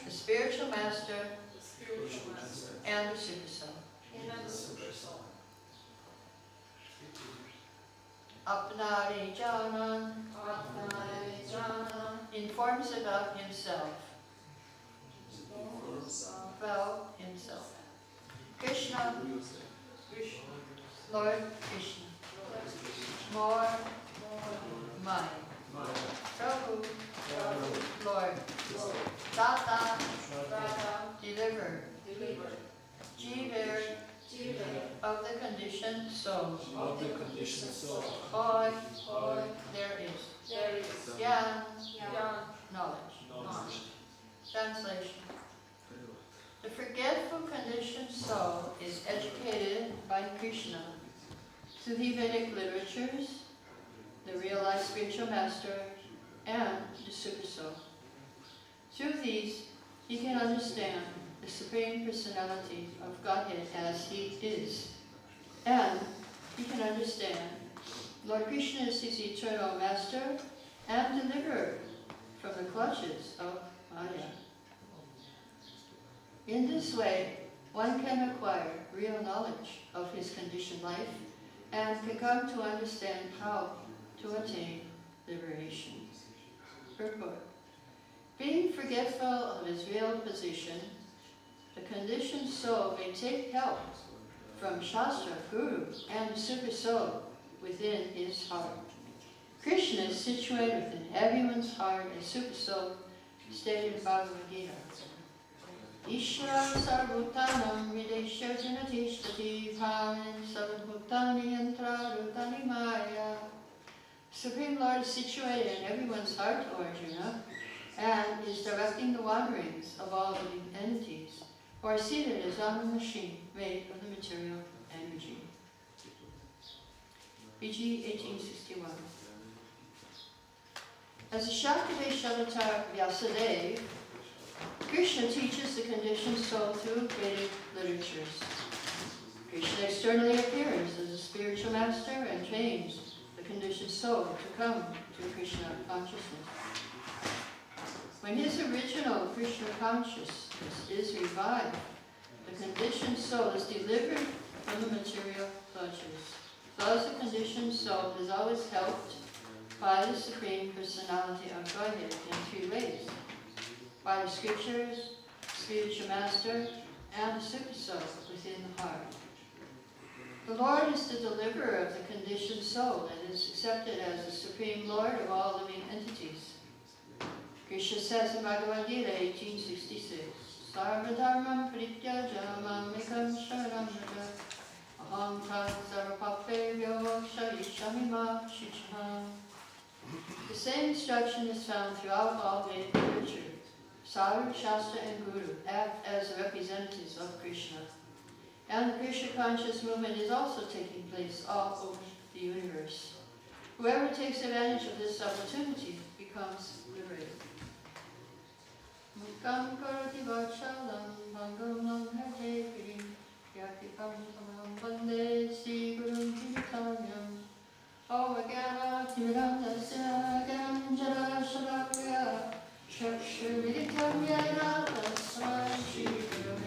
the spiritual master, and the super soul. Apnari Janan informs about himself. About himself. Krishna, Lord Krishna. More, mine. Prabhu, Lord. Data, deliver. Jiver, of the conditioned soul. Boy, there is. Yan, knowledge. Translation. The forgetful conditioned soul is educated by Krishna through the Vedic literatures, the realized spiritual master, and the super soul. Through these, he can understand the Supreme Personality of Godhead as he is, and he can understand Lord Krishna is his eternal master and deliverer from the clutches of Maya. In this way, one can acquire real knowledge of his conditioned life and can come to understand how to attain liberation. Purport. Being forgetful of his real position, the conditioned soul may take help from Shastra, Guru, and the super soul within his heart. Krishna is situated within everyone's heart as super soul, stated in Bhagavad Gita. Ishvara sarvbhutanam videsha janatishtati bhavan sarvbhutani yantrarutani maya. Supreme Lord is situated in everyone's heart, O Arjuna, and is directing the wanderings of all living entities, who are seated as on a machine made of the material energy. BG 1861. As a Shakti Avatar Vyasadeva, Krishna teaches the conditioned soul through Vedic literatures. Krishna externally appears as a spiritual master and trains the conditioned soul to come to Krishna consciousness. When his original Krishna consciousness is revived, the conditioned soul is delivered from the material clutches. Thus, the conditioned soul is always helped by the Supreme Personality of Godhead in three ways: by the scriptures, spiritual master, and the super soul within the heart. The Lord is the deliverer of the conditioned soul and is accepted as the Supreme Lord of all living entities. Krishna says in Bhagavad Gita 1866, Sarva dharmam prityaja mamekam sharanam vraja aham tad sarvapapevyo sharishami ma shichha. The same instruction is found throughout all Vedic literature. Sadhu, Shastra, and Guru act as representatives of Krishna. And the Krishna conscious movement is also taking place all over the universe. Whoever takes advantage of this opportunity becomes liberated. Mukam karati vachalam bhangamam hate pirim yakipam tamam vande Sri Gurum Kirtanyam Avagana Tirandasya Ganjara Shalakya Shakshuritamyana Tasai Shri Gurum.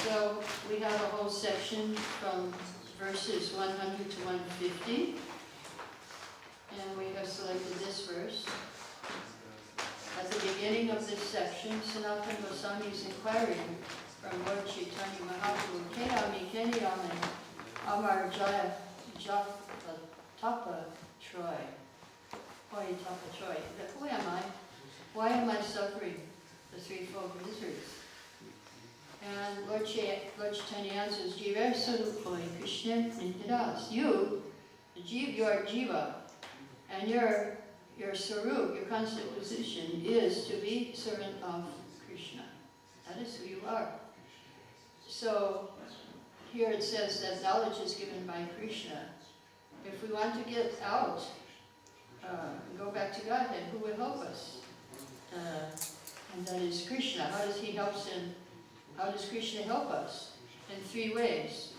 So we have a whole section from verses 100 to 150, and we have selected this verse. At the beginning of this section, Sanatana Goswami is inquiring from Lord Chaitanya Mahaprabhu, Kenami Kenyame Amar Jaya Tapa Troy. Hoy Tapa Troy. Who am I? Why am I suffering the threefold miseries? And Lord Chaitanya answers, Jiva Sarupoi Krishna Nintidas. You are Jiva, and your Sarup, your constant position, is to be servant of Krishna. That is who you are. So here it says that knowledge is given by Krishna. If we want to get out, go back to Godhead, who will help us? And that is Krishna. How does he help us? How does Krishna help us? In three ways: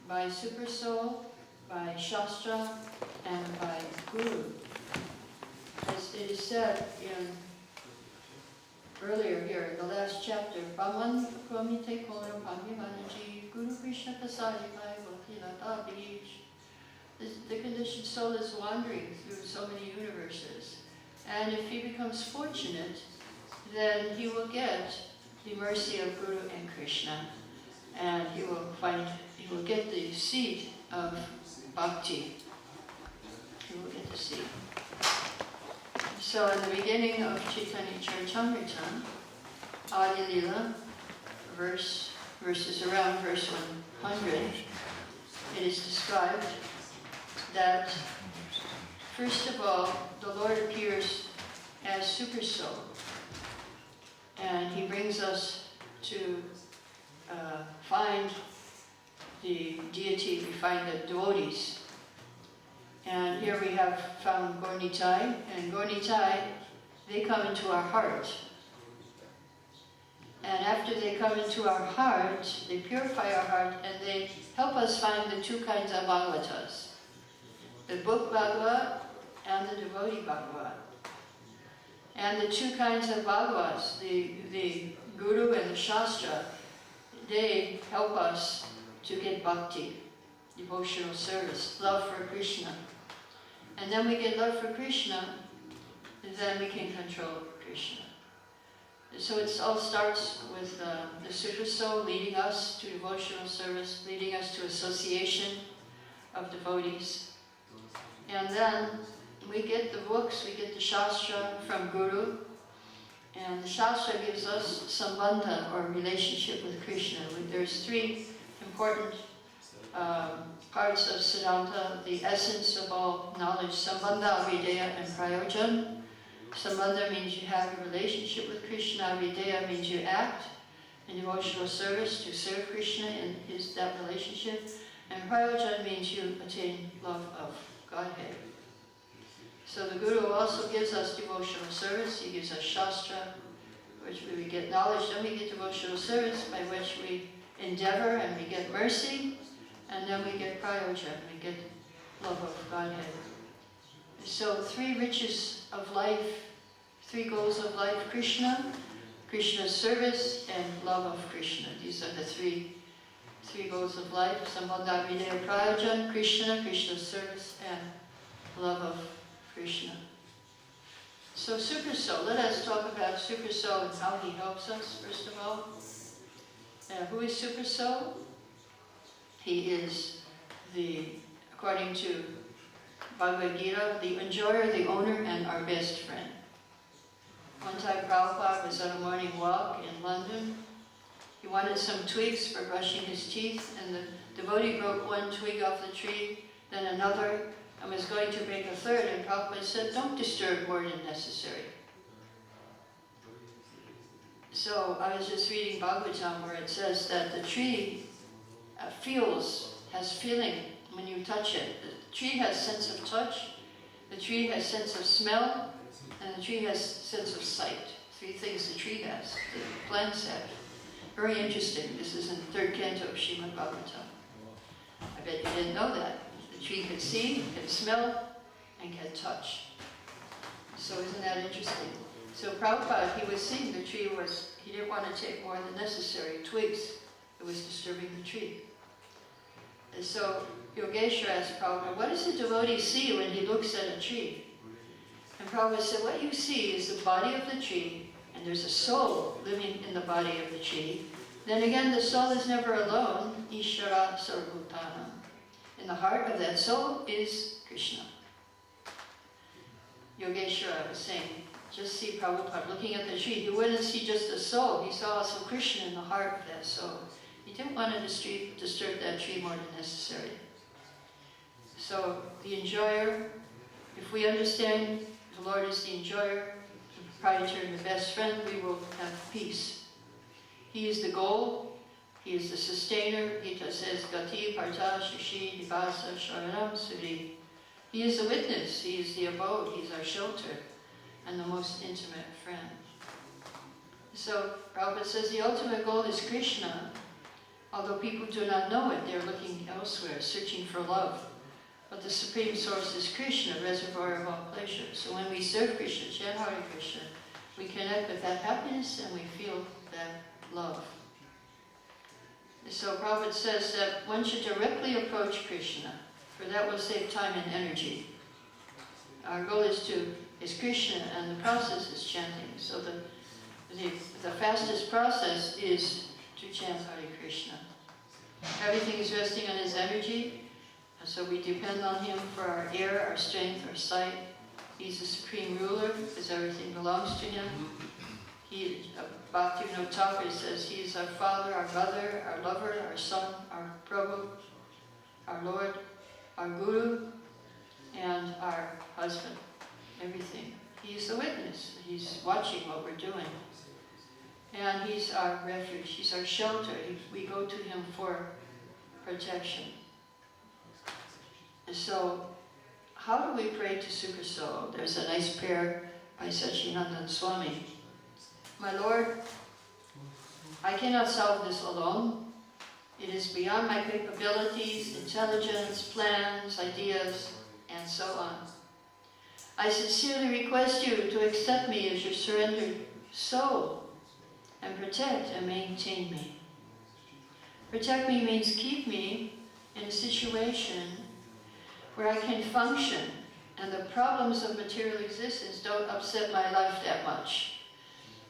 by super soul, by Shastra, and by Guru. as it is said earlier here, in the last chapter, Brahman Kromite Koram Pangimanaji, Guru Krishna Pasadikai Vakilata Beach. The conditioned soul is wandering through so many universes. And if he becomes fortunate, then he will get the mercy of Guru and Krishna. And he will get the seed of bhakti. He will get the seed. So in the beginning of Chaitanya Charitamrita, Adi Lila, verses around verse 100, it is described that first of all, the Lord appears as Super Soul, and he brings us to find the deity, we find the devotees. And here we have found Gornitai, and Gornitai, they come into our heart. And after they come into our heart, they purify our heart, and they help us find the two kinds of Bhagavatas. The book Bhagavad and the devotee Bhagavad. And the two kinds of Bhagavats, the Guru and the Shastra, they help us to get bhakti, devotional service, love for Krishna. And then we get love for Krishna, and then we can control Krishna. So it all starts with the Super Soul leading us to devotional service, leading us to association of devotees. And then we get the books, we get the Shastra from Guru, and the Shastra gives us sambandha, or relationship with Krishna. There's three important parts of Siddhanta, the essence of all knowledge: sambandha, avideya, and prayojan. Sambandha means you have a relationship with Krishna, avideya means you act in devotional service to serve Krishna in that relationship, and prayojan means you attain love of Godhead. So the Guru also gives us devotional service. He gives us Shastra, which we get knowledge, then we get devotional service, by which we endeavor and we get mercy, and then we get prayojan, we get love of Godhead. So three riches of life, three goals of life: Krishna, Krishna's service, and love of Krishna. These are the three goals of life: sambandha, avideya, prayojan, Krishna, Krishna's service, and love of Krishna. So Super Soul, let us talk about Super Soul and how he helps us, first of all. Who is Super Soul? He is according to Bhagavad Gita, the enjoyer, the owner, and our best friend. One time Prabhupada was on a morning walk in London. He wanted some twigs for brushing his teeth, and the devotee broke one twig off the tree, then another, and was going to break a third, and Prabhupada said, "Don't disturb more than necessary." So I was just reading Bhagavatam, where it says that the tree has feeling when you touch it. The tree has sense of touch, the tree has sense of smell, and the tree has sense of sight. Three things the tree has, the plants have. Very interesting. This is in the third canto of Srimad Bhagavatam. I bet you didn't know that. The tree could see, can smell, and can touch. So isn't that interesting? So Prabhupada, he was seeing the tree he didn't want to take more than necessary twigs. It was disturbing the tree. And so Yogeshwara asked Prabhupada, what does the devotee see when he looks at a tree? And Prabhupada said, what you see is the body of the tree, and there's a soul living in the body of the tree. Then again, the soul is never alone. Ishvara Sarvabhutana. In the heart of that soul is Krishna. Yogeshwara was saying, just see Prabhupada looking at the tree. He wouldn't see just the soul. He saw also Krishna in the heart of that soul. He didn't want to disturb that tree more than necessary. So the enjoyer, if we understand the Lord is the enjoyer, the proprietor, and the best friend, we will have peace. He is the goal. He is the sustainer. Gita says, Gati, Partha, Shishi, Nivasa, Sharanam, Suri. He is the witness. He is the abode. He is our shelter and the most intimate friend. So Prabhupada says the ultimate goal is Krishna. Although people do not know it, they're looking elsewhere, searching for love. But the Supreme Source is Krishna, reservoir of all pleasure. So when we serve Krishna, chant Hare Krishna, we connect with that happiness and we feel that love. So Prabhupada says that one should directly approach Krishna, for that will save time and energy. Our goal is Krishna, and the process is chanting. So the fastest process is to chant Hare Krishna. Everything is resting on his energy, and so we depend on him for our air, our strength, our sight. He's the supreme ruler, because everything belongs to him. Bhaktivinoda Thakur says he is our father, our brother, our lover, our son, our Prabhu, our Lord, our Guru, and our husband. Everything. He's the witness. He's watching what we're doing. And he's our refuge. He's our shelter. We go to him for protection. And so, how do we pray to Super Soul? There's a nice prayer by Sachinandan Swami. My Lord, I cannot solve this alone. It is beyond my capabilities, intelligence, plans, ideas, and so on. I sincerely request you to accept me as your surrendered soul and protect and maintain me. Protect me means keep me in a situation where I can function and the problems of material existence don't upset my life that much.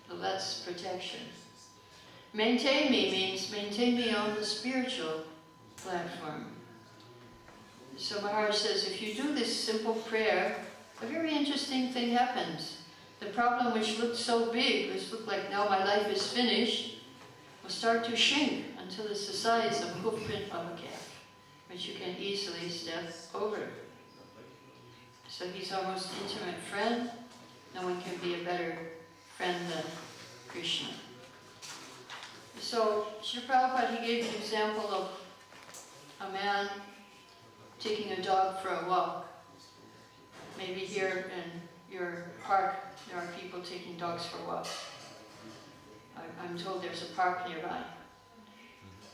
So that's protection. Maintain me means maintain me on the spiritual platform. So Maharaj says, if you do this simple prayer, a very interesting thing happens. The problem which looked so big, which looked like now my life is finished, will start to shrink until it's the size of a hoof print of a calf, which you can easily step over. So he's our most intimate friend. No one can be a better friend than Krishna. So Srila Prabhupada, he gave an example of a man taking a dog for a walk. Maybe here in your park, there are people taking dogs for walks. I'm told there's a park nearby.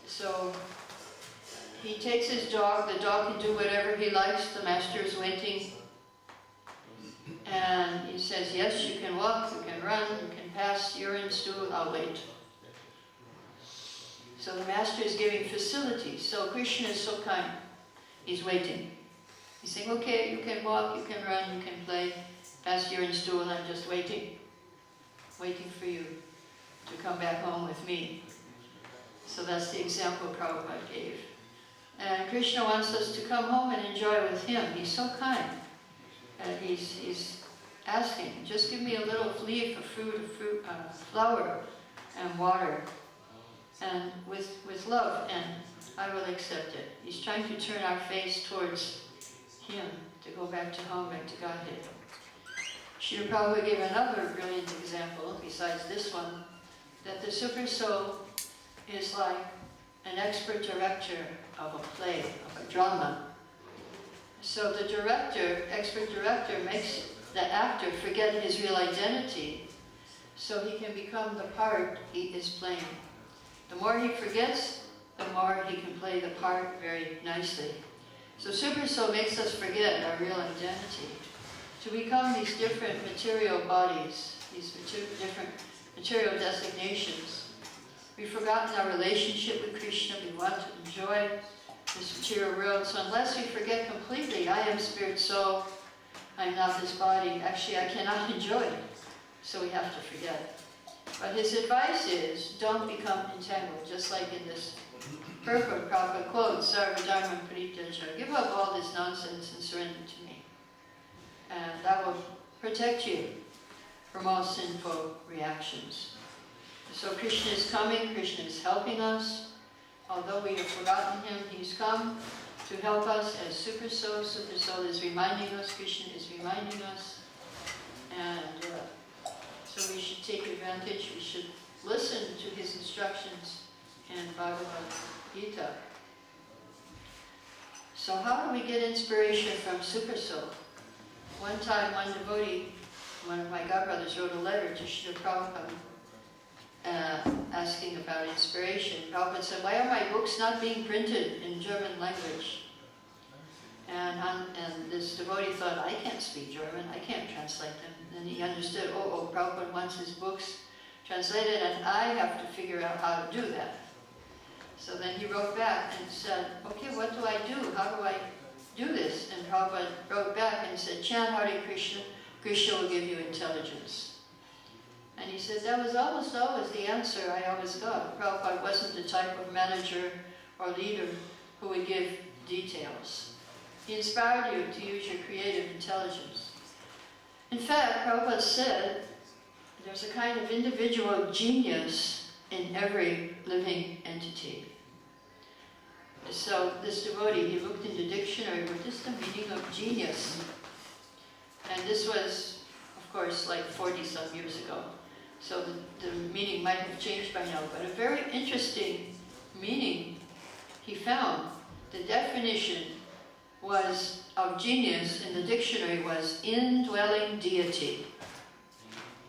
So he takes his dog, the dog can do whatever he likes, the master is waiting. And he says, yes, you can walk, you can run, you can pass, urine, stool, I'll wait. So the master is giving facilities. So Krishna is so kind. He's waiting. He's saying, okay, you can walk, you can run, you can play, pass urine, stool, I'm just waiting. Waiting for you to come back home with me. So that's the example Prabhupada gave. And Krishna wants us to come home and enjoy with him. He's so kind. And he's asking, just give me a little leaf, a fruit, flower, and water, and with love, and I will accept it. He's trying to turn our face towards him, to go back to home, back to Godhead. Srila Prabhupada gave another brilliant example, besides this one, that the Super Soul is like an expert director of a play, of a drama. So the expert director makes the actor forget his real identity so he can become the part he is playing. The more he forgets, the more he can play the part very nicely. So Super Soul makes us forget our real identity to become these different material bodies, these different material designations. We've forgotten our relationship with Krishna. We want to enjoy this material world. So unless we forget completely, I am spirit soul, I'm not this body, actually I cannot enjoy it. So we have to forget. But his advice is, don't become entangled, just like in this purport Prabhupada quotes, Sarva Dharma Paritaja, give up all this nonsense and surrender to me. And that will protect you from all sinful reactions. So Krishna is coming, Krishna is helping us. Although we have forgotten him, he's come to help us as Super Soul. Super Soul is reminding us, Krishna is reminding us. And so we should take advantage, we should listen to his instructions in Bhagavad Gita. So how do we get inspiration from Super Soul? One time, one devotee, one of my godbrothers, wrote a letter to Srila Prabhupada asking about inspiration. Prabhupada said, why are my books not being printed in German language? And And this devotee thought, I can't speak German, I can't translate them. And he understood, oh, Prabhupada wants his books translated, and I have to figure out how to do that. So then he wrote back and said, okay, what do I do? How do I do this? And Prabhupada wrote back and said, chant Hare Krishna, Krishna will give you intelligence. And he said, that was almost always the answer I always got. Prabhupada wasn't the type of manager or leader who would give details. He inspired you to use your creative intelligence. In fact, Prabhupada said, there's a kind of individual genius in every living entity. So this devotee, he looked in the dictionary, what is the meaning of genius? And this was, of course, like 40-some years ago. So the meaning might have changed by now, but a very interesting meaning he found. The definition was of genius in the dictionary was indwelling deity.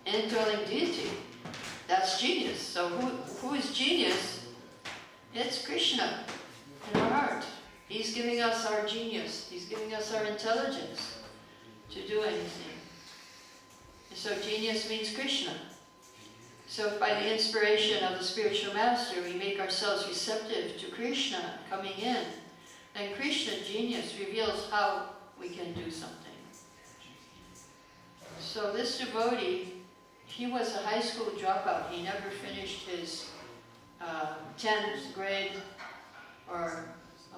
Indwelling deity, that's genius. So who is genius? It's Krishna in our heart. He's giving us our genius. He's giving us our intelligence to do anything. So genius means Krishna. So by the inspiration of the spiritual master, we make ourselves receptive to Krishna coming in. And Krishna, genius, reveals how we can do something. So this devotee, he was a high school dropout. He never finished his 10th grade or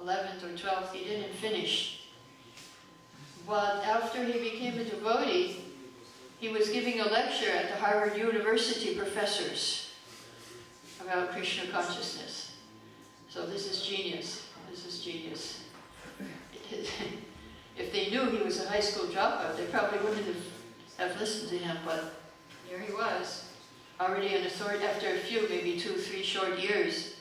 11th or 12th. He didn't finish. But after he became a devotee, he was giving a lecture at the Harvard University professors about Krishna consciousness. So this is genius. This is genius. If they knew he was a high school dropout, they probably wouldn't have listened to him, but here he was, already an authority. After a few, maybe 2-3 short years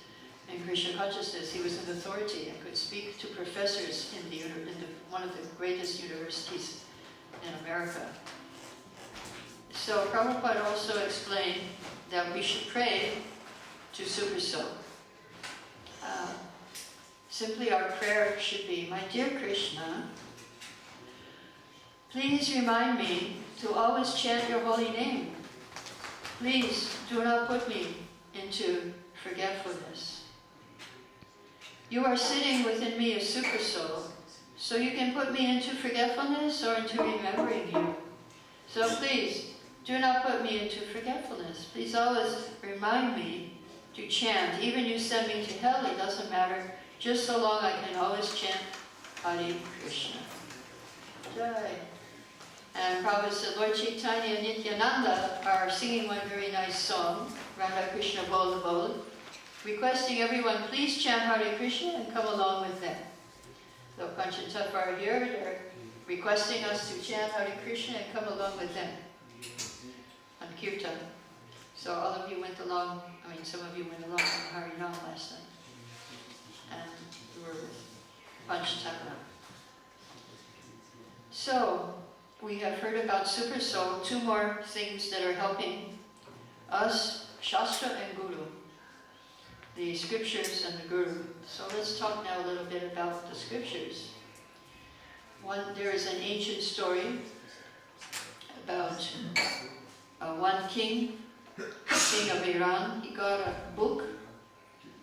in Krishna consciousness, he was an authority and could speak to professors in one of the greatest universities in America. So Prabhupada also explained that we should pray to Super Soul. Simply our prayer should be, my dear Krishna, please remind me to always chant your holy name. Please do not put me into forgetfulness. You are sitting within me as Super Soul, so you can put me into forgetfulness or into remembering you. So please, do not put me into forgetfulness. Please always remind me to chant. Even you send me to hell, it doesn't matter. Just so long I can always chant Hare Krishna. Jai. And Prabhupada said, Lord Chaitanya and Nityananda are singing one very nice song, Radha Krishna Bol Bol, requesting everyone please chant Hare Krishna and come along with them. So Panchatattva are here, they're requesting us to chant Hare Krishna and come along with them on Kirtan. So all of you went along, some of you went along on Harinam last night. And we were with Panchatattva. So, we have heard about Super Soul, 2 more things that are helping us, Shastra and Guru, the scriptures and the Guru. So let's talk now a little bit about the scriptures. There is an ancient story about one king of Iran. He got a book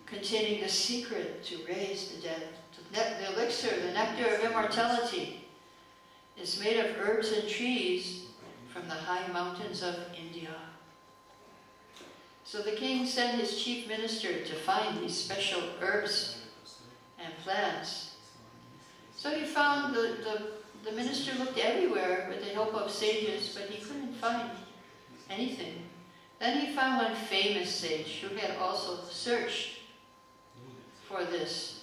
containing the secret to raise the dead. The elixir, the nectar of immortality, is made of herbs and trees from the high mountains of India. So the king sent his chief minister to find these special herbs and plants. So he found the minister looked everywhere with the help of sages, but he couldn't find anything. Then he found one famous sage who had also searched for this.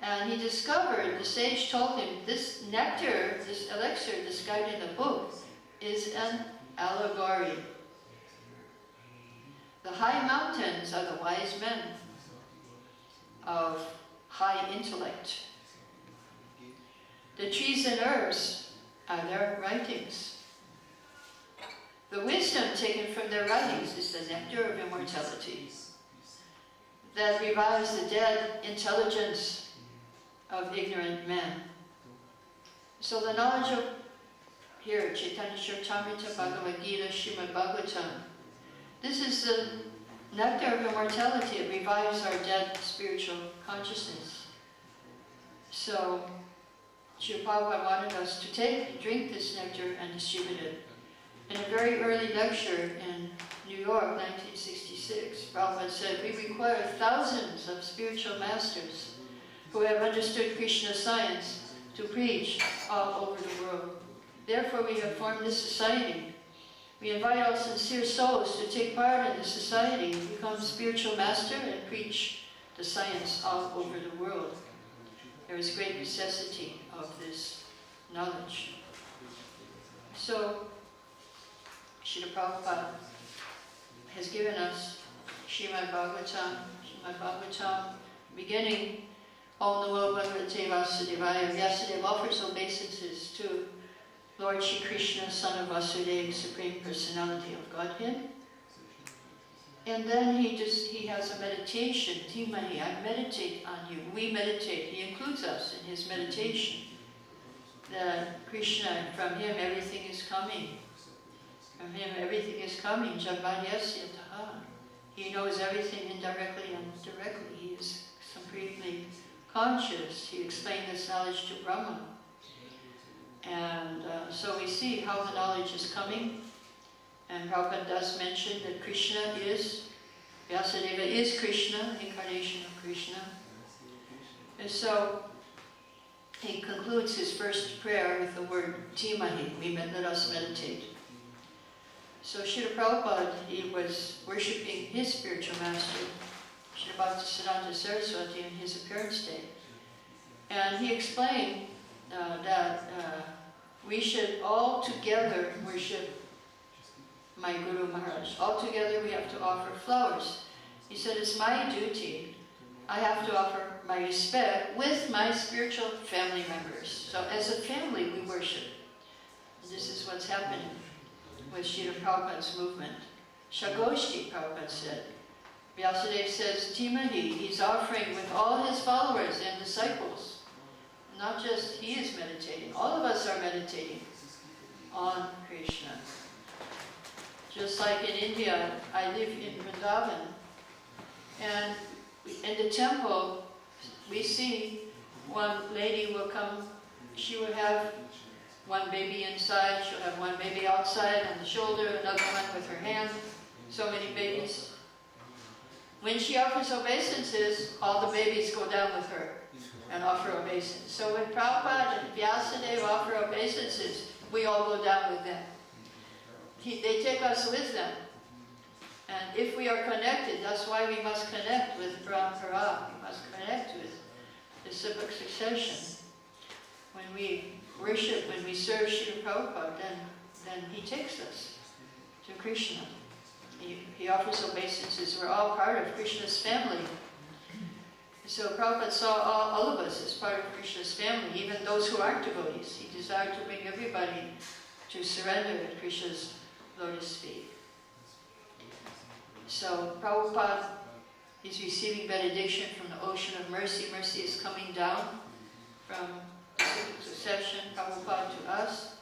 And he discovered, the sage told him, this nectar, this elixir described in the book, is an allegory. The high mountains are the wise men of high intellect. The trees and herbs are their writings. The wisdom taken from their writings is the nectar of immortality that revives the dead intelligence of ignorant men. So the knowledge of here, Chaitanya Charitamrita, Bhagavad Gita, Srimad Bhagavatam, this is the nectar of immortality. It revives our dead spiritual consciousness. So Srila Prabhupada wanted us to drink this nectar and distribute it. In a very early lecture in New York, 1966, Prabhupada said, we require thousands of spiritual masters who have understood Krishna science to preach all over the world. Therefore, we have formed this society. We invite all sincere souls to take part in the society, become spiritual master, and preach the science all over the world. There is great necessity of this knowledge. So, Srila Prabhupada has given us Srimad Bhagavatam, beginning Om Namo Bhagavate Vasudevaya. Vyasadeva offers obeisances to Lord Shri Krishna, son of Vasudeva, Supreme Personality of Godhead. And then he has a meditation, Timahi, I meditate on you. We meditate. He includes us in his meditation. That Krishna, from him everything is coming. From him everything is coming. Jabbadyasya taha. He knows everything indirectly and directly. He is supremely conscious. He explained this knowledge to Brahma. And so we see how the knowledge is coming. And Prabhupada does mention that Krishna is, Vyasadeva is Krishna, incarnation of Krishna. And so he concludes his first prayer with the word Timahi, let us meditate. So Srila Prabhupada, he was worshipping his spiritual master, Srila Bhaktisiddhanta Saraswati, in his appearance day. And he explained that we should all together worship my Guru Maharaj. All together we have to offer flowers. He said, it's my duty. I have to offer my respect with my spiritual family members. So as a family we worship. This is what's happening with Srila Prabhupada's movement. Shagoshti, Prabhupada said. Vyasadeva says, Timahi, he's offering with all his followers and disciples. Not just he is meditating, all of us are meditating on Krishna. Just like in India, I live in Vrindavan, and in the temple, we see one lady will come, she will have one baby inside, she'll have one baby outside on the shoulder, another one with her hand, so many babies. When she offers obeisances, all the babies go down with her and offer obeisance. So when Prabhupada and Vyasadeva offer obeisances, we all go down with them. They take us with them. And if we are connected, that's why we must connect with Parampara. We must connect with the civic succession. When we worship, when we serve Srila Prabhupada, then he takes us to Krishna. He offers obeisances. We're all part of Krishna's family. So Prabhupada saw all of us as part of Krishna's family, even those who aren't devotees. He desired to bring everybody to surrender at Krishna's lotus feet. So Prabhupada is receiving benediction from the ocean of mercy. Mercy is coming down from the succession, Prabhupada to us.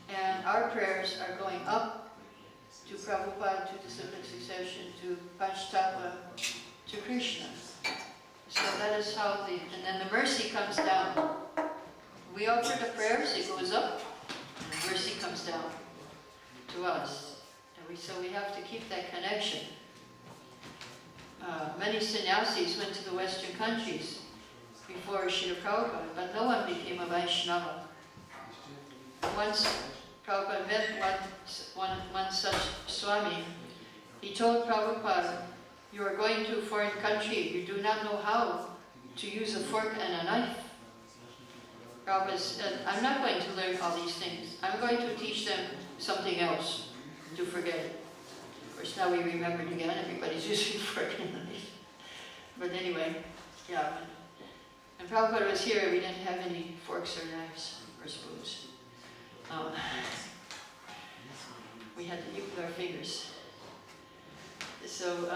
And our prayers are going up to Prabhupada, to the civic succession, to Panchtapa, to Krishna. So that is how and then the mercy comes down. We offer the prayers, it goes up, and the mercy comes down to us. And so we have to keep that connection. Many sannyasis went to the Western countries before Srila Prabhupada, but no one became a Vaishnava. Once Prabhupada met one such Swami, he told Prabhupada, you are going to a foreign country, you do not know how to use a fork and a knife. Prabhupada said, I'm not going to learn all these things. I'm going to teach them something else to forget it. Of course, now we remembered again, everybody's using fork and knife. But anyway, yeah. When Prabhupada was here, we didn't have any forks or knives or spoons. We had to eat with our fingers. So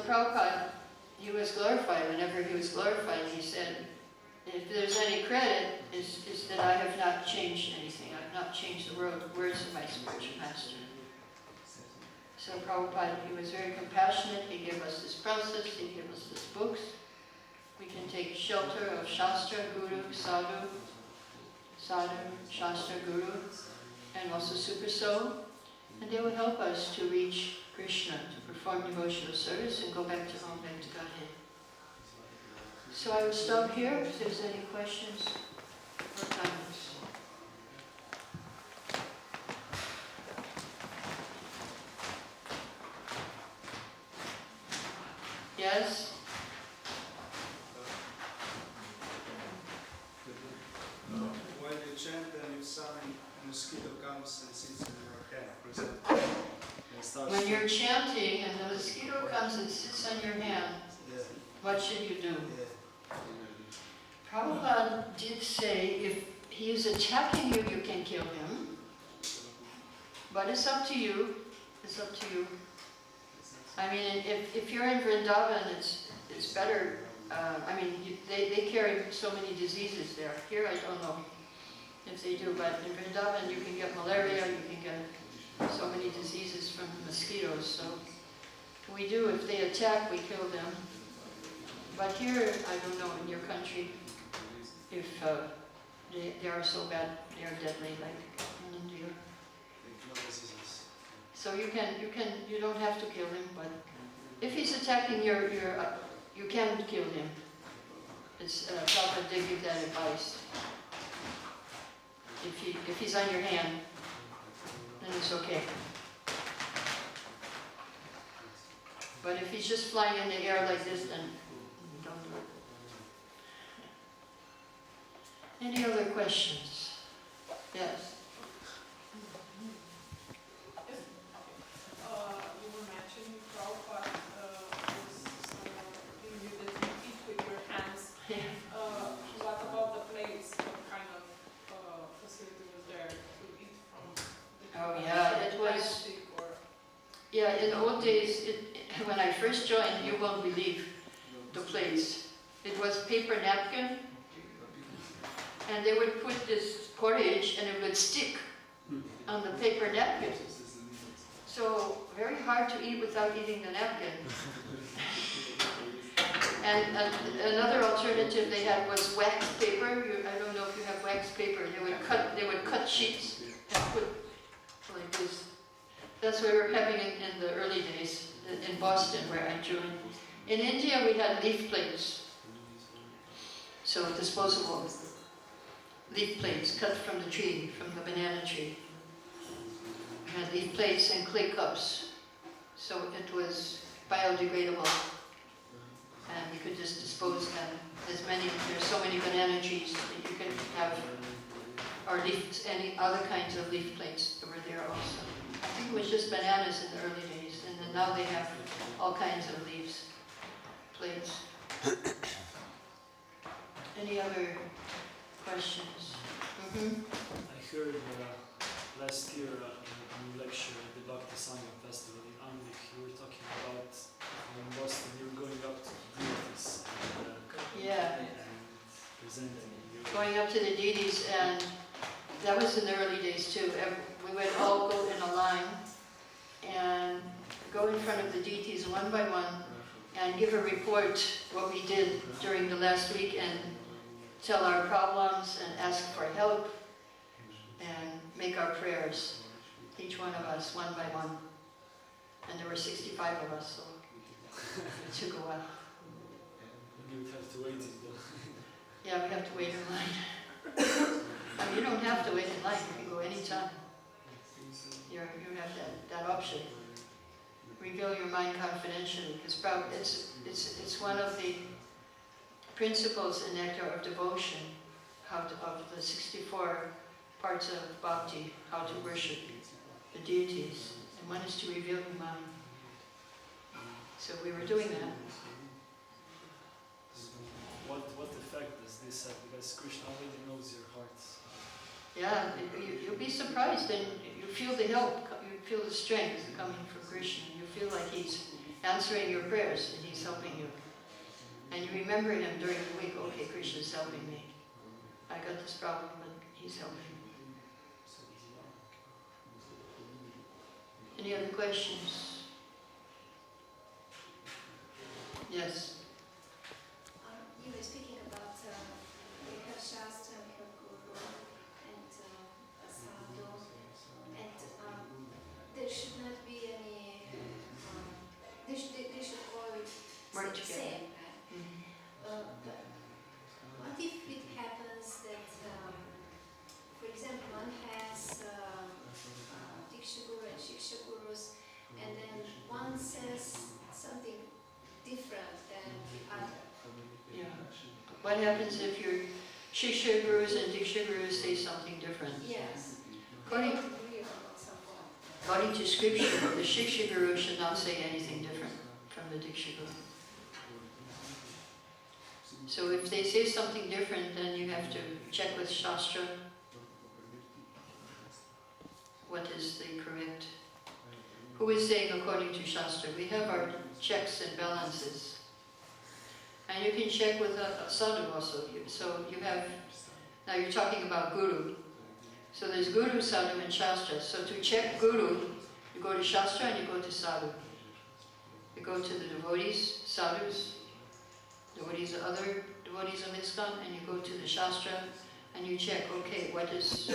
Prabhupada, he was glorified. Whenever he was glorified, he said, if there's any credit, it's that And I have not changed anything. I have not changed the words of my spiritual master. So Prabhupada, he was very compassionate. He gave us this process. He gave us these books. We can take shelter of Shastra, Guru, Sadhu, Shastra, Guru, and also Super Soul. And they will help us to reach Krishna, to perform devotional service and go back to home, back to Godhead. So I will stop here if there's any questions or comments. Yes? While you chant and you sign, a mosquito comes and sits in your hand, for example. When you're chanting and the mosquito comes and sits on your hand, Yeah. what should you do? Yeah. Prabhupada did say if he is attacking you, you can kill him. But it's up to you. It's up to you. I mean, if you're in Vrindavan, it's better. They carry so many diseases there. Here, I don't know if they do, but in Vrindavan, you can get malaria, you can get so many diseases from mosquitoes. So we do. If they attack, we kill them. But here, I don't know, in your country, if they are so bad, they are deadly, like in India. So you don't have to kill him, but if he's attacking you can kill him. It's Prabhupada did give that advice. If he's on your hand, then it's okay. But if he's just flying in the air like this, then don't do it. Any other questions? Yes. You were mentioning Prabhupada giving you that you eat with your hands. Yeah. What about the place? What kind of facility was there to eat from? Oh yeah, it was. Plastic or Yeah, in the old days, when I first joined, you won't believe the place. It was paper napkin, and they would put this porridge and it would stick on the paper napkin. So, very hard to eat without eating the napkin. And another alternative they had was wax paper. I don't know if you have wax paper. They would cut sheets and put like this. That's what we were having in the early days in Boston, where I joined. In India, we had leaf plates. So disposable leaf plates cut from the tree, from the banana tree. We had leaf plates and clay cups. So it was biodegradable. And you could just dispose them. There's so many banana trees that you can have, or leaves, any other kinds of leaf plates that were there also. I think it was just bananas in the early days, and then now they have all kinds of leaves, plates. Any other questions? Mm-hmm. I heard last year in a lecture at the Bhakti Sangha Festival in Amrik, you were talking about in Boston, you were going up to the deities Yeah, and presenting. going up to the deities, and that was in the early days too. We would all go in a line and go in front of the deities one by one and give a report what we did during the last week and tell our problems and ask for help and make our prayers, each one of us, one by one. And there were 65 of us, so it took a while. You would have to wait until. Yeah, we have to wait in line. I mean, you don't have to wait in line, you can go anytime. You have that option. Reveal your mind confidentially, because it's one of the principles in Nectar of Devotion, of the 64 parts of bhakti, how to worship the deities. And one is to reveal your mind. So we were doing that. What effect does this have? Because Krishna already knows your heart. Yeah, you'll be surprised, and you feel the help, you feel the strength coming from Krishna. You feel like he's answering your prayers and he's helping you. And you remember him during the week, okay, Krishna's helping me. I got this problem, but he's helping. Any other questions? Yes. You were speaking about we have Shastra, we have Guru, and Sadhu, and there should not be any. They should all Work stay the together. same, right? Mhm. But what if it happens that, for example, one has Diksha Guru and Shiksha Gurus, and then one says something different than the other? Yeah. What happens if your Shiksha Gurus and Diksha Gurus say something different? Yes. According, They don't agree about some point. according to scripture, the Shiksha Guru should not say anything different from the Diksha Guru. So if they say something different, then you have to check with Shastra what is the correct. Who is saying according to Shastra? We have our checks and balances. And you can check with a sadhu also. So you have, now you're talking about Guru. So there's Guru, Sadhu and Shastra. So to check Guru, you go to Shastra and you go to Sadhu. You go to the devotees, sadhus, devotees, other devotees of ISKCON, and you go to the Shastra and you check, okay, what is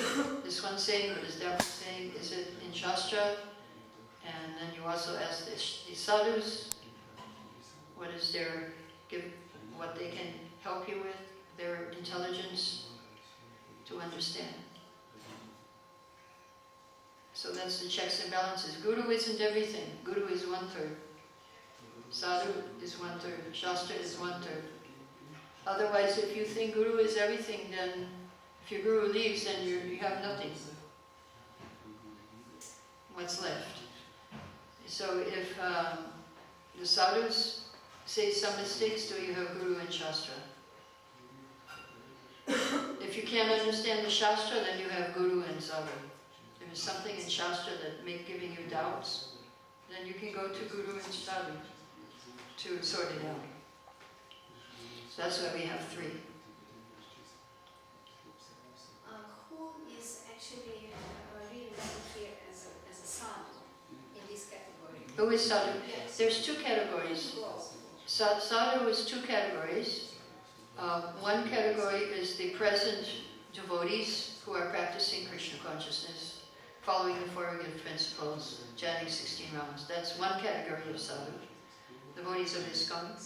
this one saying, what is that one saying, is it in Shastra? And then you also ask the sadhus, what is their, what they can help you with, their intelligence to understand. So that's the checks and balances. Guru isn't everything. Guru is 1/3. Sadhu is 1/3. Shastra is 1/3. Otherwise, if you think Guru is everything, then if your Guru leaves, then you have nothing. What's left? So if the sadhus say some mistakes, do you have Guru and Shastra? If you can't understand the Shastra, then you have Guru and Sadhu. If there's something in Shastra that giving you doubts, then you can go to Guru and Sadhu to sort it out. So that's why we have 3. Who is actually really here as a sadhu in this category? Who is Sadhu? Yes. There's 2 categories. Sadhu is 2 categories. One category is the present devotees who are practicing Krishna consciousness, following the 4 good principles, chanting 16 rounds. That's one category of sadhu, devotees of ISKCON.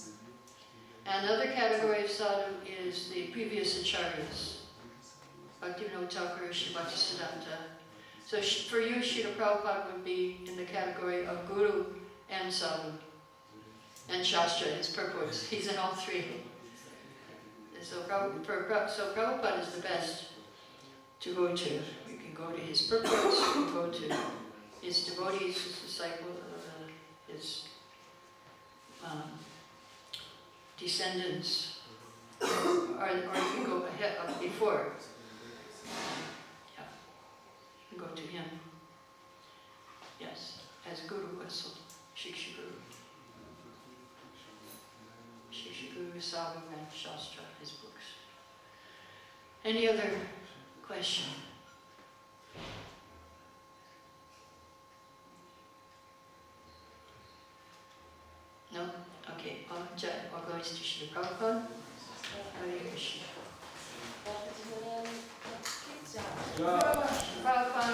Another category of sadhu is the previous acharyas, Bhaktivinoda Thakur, Sri Bhaktisiddhanta. So for you, Srila Prabhupada would be in the category of Guru and Sadhu. And Shastra, his purports. He's in all 3. So Prabhupada is the best to go to. You can go to his purports, you can go to his devotees, his disciples, his descendants, or you can go ahead before. Yeah, you can go to him. Yes, as Guru also, Shiksha Guru. Shiksha Guru, Sadhu, and Shastra, his books. Any other question? No? Okay. All glories to Srila Prabhupada. Hare Krishna. Prabhupada.